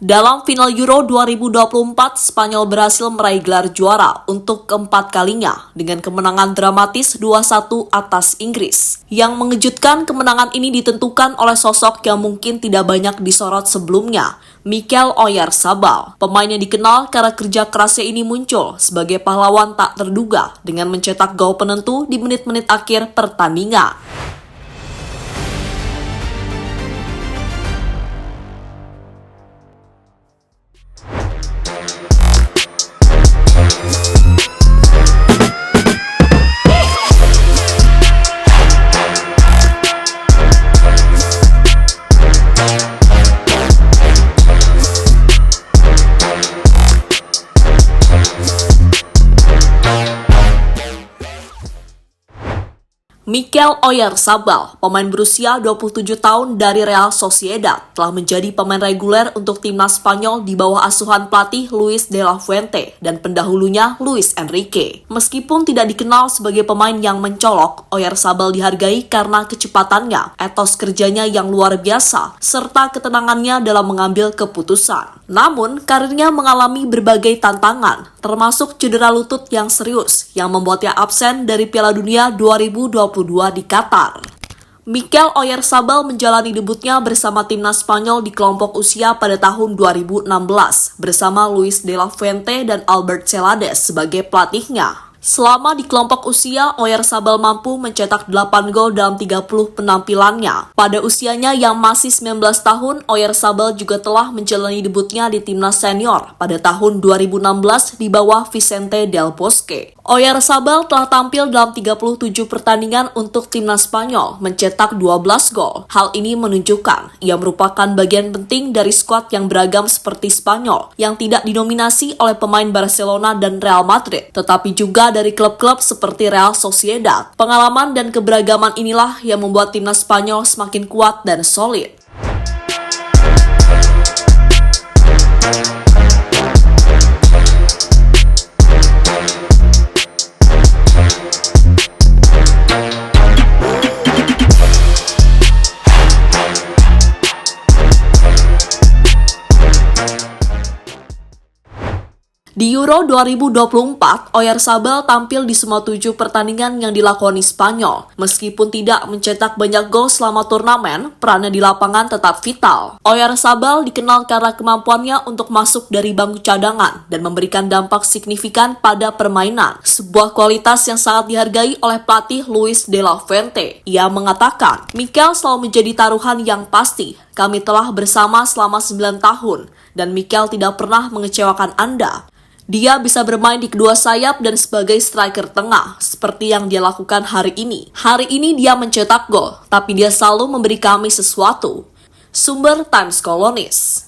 Dalam final Euro 2024, Spanyol berhasil meraih gelar juara untuk keempat kalinya dengan kemenangan dramatis 2-1 atas Inggris. Yang mengejutkan, kemenangan ini ditentukan oleh sosok yang mungkin tidak banyak disorot sebelumnya, Mikel Oyarzabal. Pemain yang dikenal karena kerja kerasnya ini muncul sebagai pahlawan tak terduga dengan mencetak gol penentu di menit-menit akhir pertandingan. Mikel Oyarzabal, pemain berusia 27 tahun dari Real Sociedad, telah menjadi pemain reguler untuk timnas Spanyol di bawah asuhan pelatih Luis de la Fuente dan pendahulunya Luis Enrique. Meskipun tidak dikenal sebagai pemain yang mencolok, Oyarzabal dihargai karena kecepatannya, etos kerjanya yang luar biasa, serta ketenangannya dalam mengambil keputusan. Namun, karirnya mengalami berbagai tantangan, termasuk cedera lutut yang serius, yang membuatnya absen dari Piala Dunia 2022 di Qatar. Mikel Oyarzabal menjalani debutnya bersama timnas Spanyol di kelompok usia pada tahun 2016 bersama Luis de la Fuente dan Albert Celades sebagai pelatihnya. Selama di kelompok usia, Oyarzabal mampu mencetak 8 gol dalam 30 penampilannya. Pada usianya yang masih 19 tahun, Oyarzabal juga telah menjalani debutnya di timnas senior pada tahun 2016 di bawah Vicente Del Bosque. Oyarzabal telah tampil dalam 37 pertandingan untuk timnas Spanyol, mencetak 12 gol. Hal ini menunjukkan ia merupakan bagian penting dari skuad yang beragam seperti Spanyol, yang tidak dinominasi oleh pemain Barcelona dan Real Madrid, tetapi juga dari klub-klub seperti Real Sociedad. Pengalaman dan keberagaman inilah yang membuat timnas Spanyol semakin kuat dan solid. Di Euro 2024, Oyarzabal tampil di semua 7 pertandingan yang dilakoni Spanyol. Meskipun tidak mencetak banyak gol selama turnamen, perannya di lapangan tetap vital. Oyarzabal dikenal karena kemampuannya untuk masuk dari bangku cadangan dan memberikan dampak signifikan pada permainan, sebuah kualitas yang sangat dihargai oleh pelatih Luis de la Fuente. Ia mengatakan, "Mikel selalu menjadi taruhan yang pasti. Kami telah bersama selama 9 tahun, dan Mikel tidak pernah mengecewakan Anda. Dia bisa bermain di kedua sayap dan sebagai striker tengah, seperti yang dia lakukan hari ini. Hari ini dia mencetak gol, tapi dia selalu memberi kami sesuatu." Sumber Times Colonis.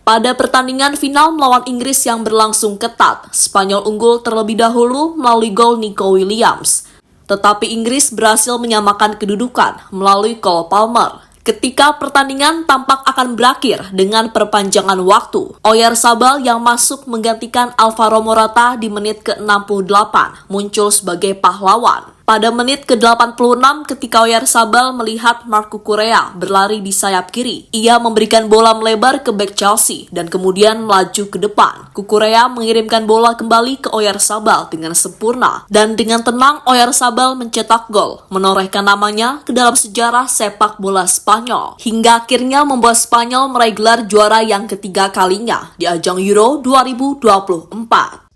Pada pertandingan final melawan Inggris yang berlangsung ketat, Spanyol unggul terlebih dahulu melalui gol Nico Williams. Tetapi Inggris berhasil menyamakan kedudukan melalui Cole Palmer. Ketika pertandingan tampak akan berakhir dengan perpanjangan waktu, Oyarzabal yang masuk menggantikan Alvaro Morata di menit ke-68 muncul sebagai pahlawan. Pada menit ke-86 ketika Oyarzabal melihat Marc Cucurella berlari di sayap kiri, ia memberikan bola melebar ke bek Chelsea dan kemudian melaju ke depan. Cucurella mengirimkan bola kembali ke Oyarzabal dengan sempurna, dan dengan tenang Oyarzabal mencetak gol, menorehkan namanya ke dalam sejarah sepak bola Spanyol, hingga akhirnya membuat Spanyol meraih gelar juara yang ketiga kalinya di ajang Euro 2024.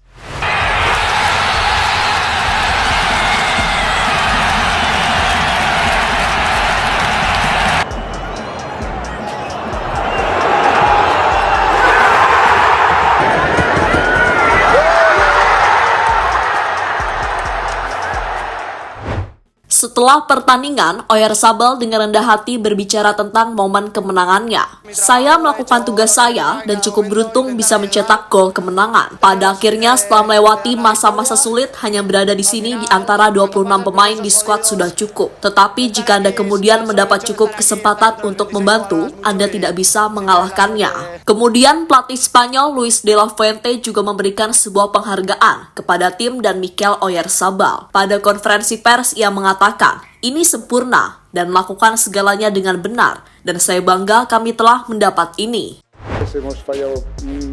Setelah pertandingan, Oyarzabal dengan rendah hati berbicara tentang momen kemenangannya. "Saya melakukan tugas saya dan cukup beruntung bisa mencetak gol kemenangan. Pada akhirnya setelah melewati masa-masa sulit, hanya berada di sini di antara 26 pemain di skuad sudah cukup. Tetapi jika Anda kemudian mendapat cukup kesempatan untuk membantu, Anda tidak bisa mengalahkannya." Kemudian pelatih Spanyol Luis de la Fuente juga memberikan sebuah penghargaan kepada tim dan Mikel Oyarzabal. Pada konferensi pers ia mengatakan, "Ini sempurna dan melakukan segalanya dengan benar, dan saya bangga kami telah mendapat ini." Hemos fallado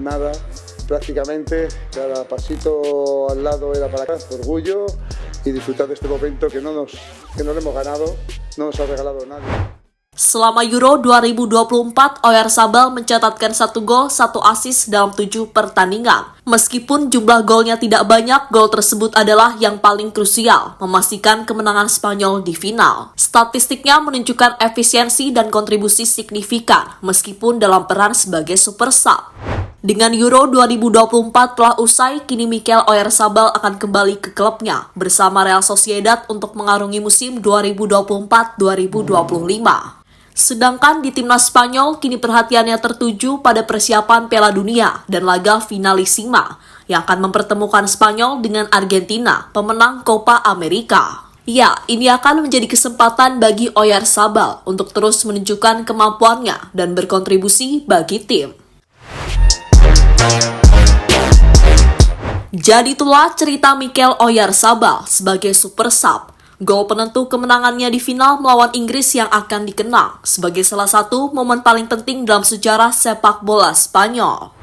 nada, prácticamente cada pasito al lado era para acá, orgullo y disfrutar de este momento que no lo hemos ganado, no nos ha regalado nadie. Selama Euro 2024, Oyarzabal mencatatkan 1 gol, 1 assist dalam 7 pertandingan. Meskipun jumlah golnya tidak banyak, gol tersebut adalah yang paling krusial, memastikan kemenangan Spanyol di final. Statistiknya menunjukkan efisiensi dan kontribusi signifikan, meskipun dalam peran sebagai super sub. Dengan Euro 2024 telah usai, kini Mikel Oyarzabal akan kembali ke klubnya bersama Real Sociedad untuk mengarungi musim 2024-2025. Sedangkan di timnas Spanyol, kini perhatiannya tertuju pada persiapan Piala Dunia dan laga finalissima yang akan mempertemukan Spanyol dengan Argentina, pemenang Copa America. Ya, ini akan menjadi kesempatan bagi Oyarzabal untuk terus menunjukkan kemampuannya dan berkontribusi bagi tim. Jadi itulah cerita Mikel Oyarzabal sebagai super sub. Gol penentu kemenangannya di final melawan Inggris yang akan dikenang sebagai salah satu momen paling penting dalam sejarah sepak bola Spanyol.